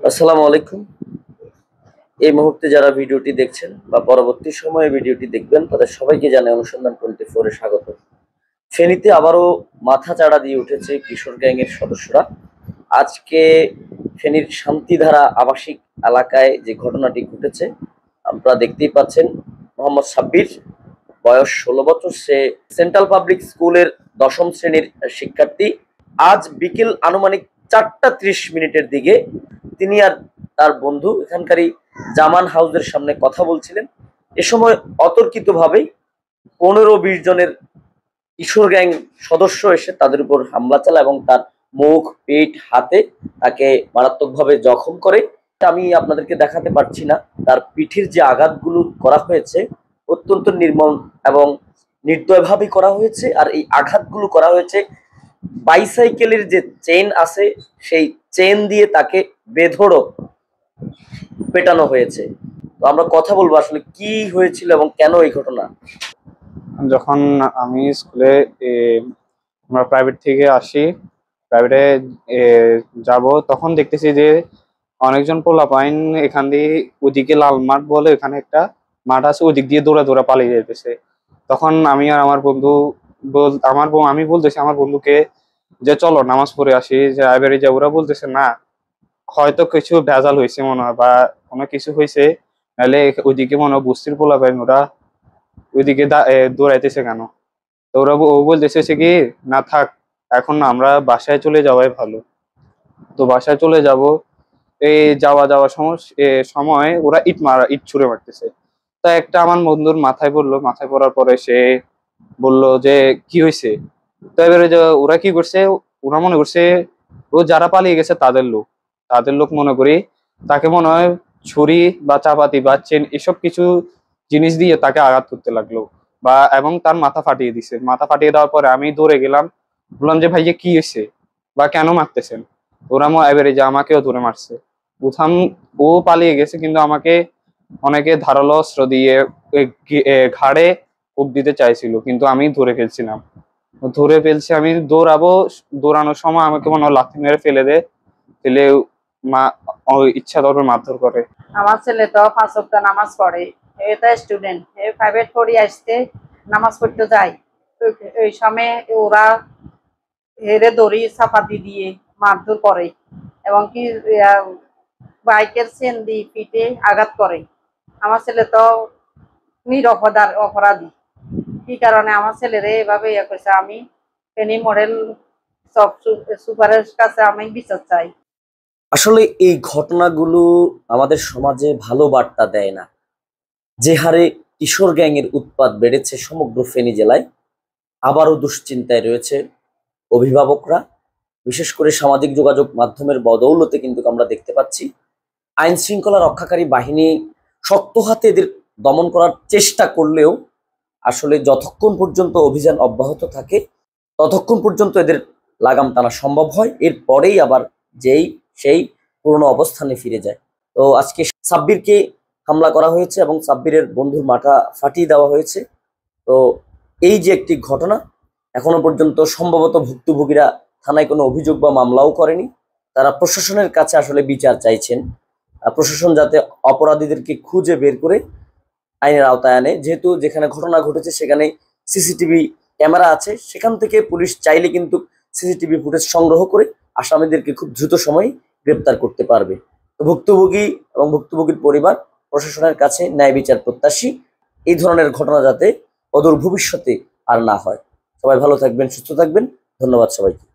আসসালামু আলাইকুম। এই মুহূর্তে যারা ভিডিওটি দেখছেন বা পরবর্তী সময়ে ভিডিওটি দেখবেন তাদের সবাইকে জানাই অনুসন্ধান 24 এ স্বাগত। ফেনীতে আবারও মাথা চাড়া দিয়ে উঠেছে কিশোর গ্যাংয়ের সদস্যরা। আজকে ফেনীর শান্তিধারা আবাসিক এলাকায় যে ঘটনাটি ঘটেছে আপনারা দেখতেই পাচ্ছেন। মোহাম্মদ সাব্বির, বয়স 16 বছর, সে সেন্ট্রাল পাবলিক স্কুলের 10ম শ্রেণীর শিক্ষার্থী। আজ বিকেল আনুমানিক 4:30 দিকে তিনি আর তার বন্ধু এখানকারই জামান হাউসের সামনে কথা বলছিলেন। এ সময় অতর্কিতভাবেই 15-20 জনের কিশোর গ্যাং সদস্য এসে তাদের উপর হামলা চালায় এবং তার মুখ, পেট, হাতে তাকে মারাত্মকভাবে জখম করে। আমি আপনাদেরকে দেখাতে পারছি না, তার পিঠের যে আঘাতগুলো করা হয়েছে অত্যন্ত নির্মম এবং নির্দয়ভাবে করা হয়েছে। আর এই আঘাতগুলো করা হয়েছে বাইসাইকেলের যে চেইন আছে সেই চেইন দিয়ে তাকে বেধড়ক পেটানো হয়েছে। তো আমরা কথা বলবো আসলে কি হয়েছিল এবং কেন এই ঘটনা। যখন আমি স্কুলে আমরা প্রাইভেট থেকে আসি, প্রাইভেটে যাব, তখন দেখতেছি যে অনেকজন পোলাপাইন এখান দিয়ে ওদিকে লাল মাঠ বলে এখানে একটা মাঠ আছে, ওদিক দিয়ে দৌড়া দৌড়া পালিয়ে যেতেছে। তখন আমি আর আমার বন্ধু আমি বলতেছি আমার বন্ধুকে যে চলো নামাজ পড়ে আসি, যে এবারে যাবো। ওরা বলতেছে না, হয়তো কিছু ভেজাল হয়েছে মনে হয় বা কোনো কিছু হয়েছে, নাহলে ওইদিকে মনে হয় বস্তির পোলাপাইন ওরা ওইদিকে দৌড়াইতেছে কেন। তো ওরা ও বলতেছে সে কি না থাক, এখন না আমরা বাসায় চলে যাওয়াই ভালো। তো বাসায় চলে যাব, এই যাওয়ার সময় ওরা ইট ছুঁড়ে মারতেছে। তা একটা আমার বন্ধুর মাথায় পড়লো, মাথায় পড়ার পরে সে বলল যে কি হয়েছে। তো এবারে যে ওরা কি করছে, ওরা মনে করছে ও যারা পালিয়ে গেছে তাদের লোক মনে করি, তাকে মনে হয় ছুরি বা চাপাতি বা চেন এসব কিছু জিনিস দিয়ে তাকে আঘাত করতে লাগলো এবং তার মাথা ফাটিয়ে দিছে। মাথা ফাটিয়ে দেওয়ার পরে আমি দৌড়ে গেলাম, বললাম যে ভাইয়া কি হয়েছে বা কেন মারতেছেন। ওরা এবারে যে আমাকেও ধরে মারছে। প্রথম ও পালিয়ে গেছে, কিন্তু আমাকে অনেকে ধারালো অস্ত্র দিয়ে ঘাড়ে কোপ দিতে চাইছিল, কিন্তু আমি ধরে ফেলছি। আমি দৌড়ানোর সময় আমাকে মনে হয় লাথি মেরে ফেলে মা ইচ্ছা ধরবে মারধর করে। আমার ছেলে তো 5 ওয়াক্ত নামাজ পড়ে, এটা স্টুডেন্ট, প্রাইভেট পড়ি আসতে নামাজ পড়তে যায়। ওই সময় ওরা হেরে দড়ি চাপাতি দিয়ে মারধর করে এবং কি বাইকের চেন দিয়ে পিঠে আঘাত করে। আমার ছেলে তো অপরাধী। কি কারণে আমার ছেলেরে এভাবে ইয়ে করছে, আমি ফেনী মডেল সব সুপারের কাছে আমি বিচার চাই। আসলে এই ঘটনাগুলো আমাদের সমাজে ভালো বার্তা দেয় না। যে হারে কিশোর গ্যাংয়ের উৎপাত বেড়েছে সমগ্র ফেনী জেলায়, আবারও দুশ্চিন্তায় রয়েছে অভিভাবকরা। বিশেষ করে সামাজিক যোগাযোগ মাধ্যমের বদৌলতে কিন্তু আমরা দেখতে পাচ্ছি আইন শৃঙ্খলা রক্ষাকারী বাহিনী শক্ত হাতে এদের দমন করার চেষ্টা করলেও আসলে যতক্ষণ পর্যন্ত অভিযান অব্যাহত থাকে ততক্ষণ পর্যন্ত এদের লাগাম টানা সম্ভব হয়। এরপরেই আবার সেই পুরনো অবস্থানে ফিরে যায়। তো আজকে সাব্বিরকে হামলা করা হয়েছে এবং সাব্বিরের বন্ধুর মাথা ফাটিয়ে দেওয়া হয়েছে। তো এই যে একটি ঘটনা, এখনো পর্যন্ত সম্ভবত ভুক্তভোগীরা থানায় কোনো অভিযোগ বা মামলাও করেনি। তারা প্রশাসনের কাছে আসলে বিচার চাইছেন। প্রশাসন যাতে অপরাধীদেরকে খুঁজে বের করে আইনের আওতায় আনে। যেহেতু যেখানে ঘটনা ঘটেছে সেখানে সিসিটিভি ক্যামেরা আছে, সেখান থেকে পুলিশ চাইলে কিন্তু সিসিটিভি ফুটেজ সংগ্রহ করে আসামিদেরকে খুব দ্রুত সময়ে গ্রেপ্তার করতে পারবে। তো ভুক্তভোগী এবং ভুক্তভোগীর পরিবার প্রশাসনের কাছে ন্যায় বিচার প্রত্যাশী। এই ধরনের ঘটনা যাতে অদূর ভবিষ্যতে আর না হয়। সবাই ভালো থাকবেন, সুস্থ থাকবেন। ধন্যবাদ সবাইকে।